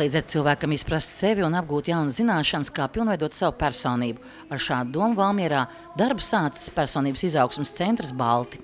Palīdzēt cilvēkam izprast sevi un apgūt jaunas zināšanas, kā pilnveidot savu personību. Ar šādu domu Valmierā darbu sācis personības izaugsmes centrs Balti.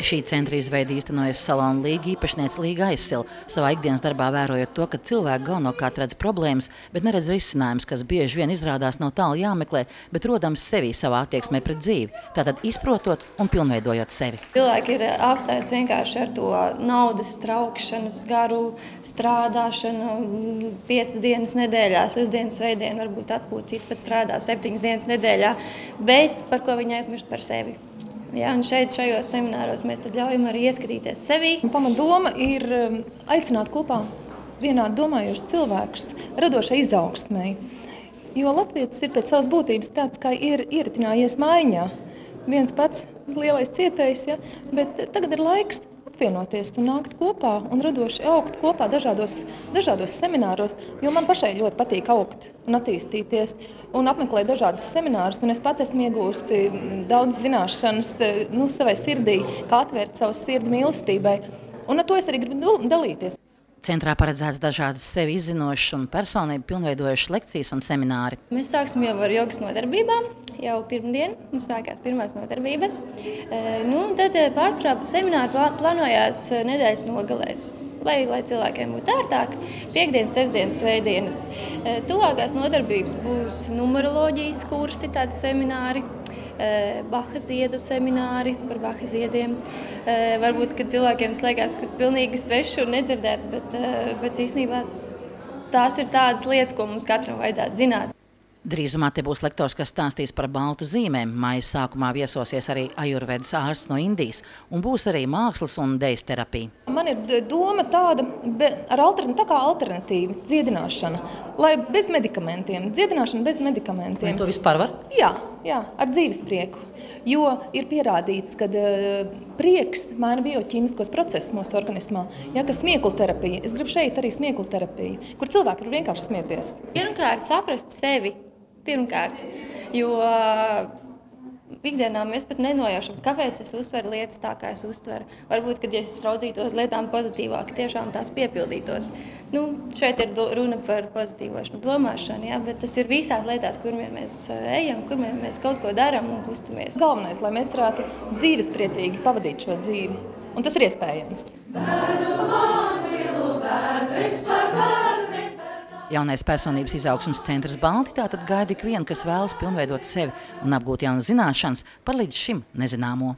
Šī centra izveidi īstenojas salona Līga īpašniece Līga Aizsila, savā ikdienas darbā vērojot to, ka cilvēki galvenokārt redz problēmas, bet neredz risinājumus, kas bieži vien izrādās nav tālu jāmeklē, bet rodams sevī savā attieksmē pret dzīvi, tātad izprotot un pilnveidojot sevi. Cilvēki ir apsēsti vienkārši ar to naudas traukšanas garu, strādāšanu 5 dienas nedēļā, 6 dienas svētdienu, varbūt atpūta, citi pat strādā 7 dienas nedēļā, bet par ko viņi aizmirst par sevi. Ja, un šajos semināros mēs tad ļaujam arī ieskatīties sevī. Pamatdoma ir aicināt kopā vienādi domājošus cilvēkus radošai izaugsmei. Jo latvietis ir pēc savas būtības tāds, kā ir ieritinājies mājiņā. Viens pats lielais cietējs, ja, bet tagad ir laiks apvienoties un nākt kopā un radoši augt kopā dažādos semināros, jo man pašai ļoti patīk augt un attīstīties un apmeklēt dažādus seminārus, un es pat esmu iegūsi daudz zināšanas savai sirdī, kā atvērt savu sirdi mīlestībai, un ar to es arī gribu dalīties. Centrā paredzēts dažādas sevi izzinošas un personību pilnveidojušas lekcijas un semināri. Mēs sāksim jau ar jogas nodarbībām. Jau pirmdien mums sākās pirmās nodarbības. Tad pārsvarā semināri plānojās nedēļas nogalēs, lai cilvēkiem būtu ērtāk. Piektdienas, sestdienas, svētdienas. Tuvākās nodarbības būs numeroloģijas kursi, tādi semināri, Baha ziedu semināri par Baha ziediem. Varbūt, kad cilvēkiem slēgās, ka pilnīgi sveši un nedzirdēts, bet īstenībā tās ir tādas lietas, ko mums katram vajadzētu zināt. Drīzumā te būs lektors, kas stāstīs par baltu zīmēm. Maija sākumā viesosies arī ajurvedas ārsts no Indijas, un būs arī mākslas un dejas terapija. Man ir doma tāda tā kā alternatīva dziedināšana, lai bez medikamentiem, dziedināšana bez medikamentiem. Vai to vispār var? Jā, ar dzīves prieku, jo ir pierādīts, ka prieks maina bioķīmiskos procesus mūsu organismā. Ja, ka smieklu terapija, es gribu šeit arī smieklu terapiju, kur cilvēki var vienkārši smieties. Pirmkārt, saprast sevi. Pirmkārt, jo ikdienā mēs pat nenojaušam, kāpēc es uztveru lietas tā, kā es uztveru. Varbūt, kad es raudzītos lietām pozitīvāk, tiešām tās piepildītos. Šeit ir runa par pozitīvošanu domāšanu, ja, bet tas ir visās lietās, kur mēs ejam, kur mēs kaut ko darām un kustamies. Galvenais, lai mēs varētu dzīvespriecīgi pavadīt šo dzīvi, un tas ir iespējams. Jaunais personības izaugsmes centrs Balti tātad gaida ikvienu, kas vēlas pilnveidot sevi un apgūt jaunas zināšanas par līdz šim nezināmo.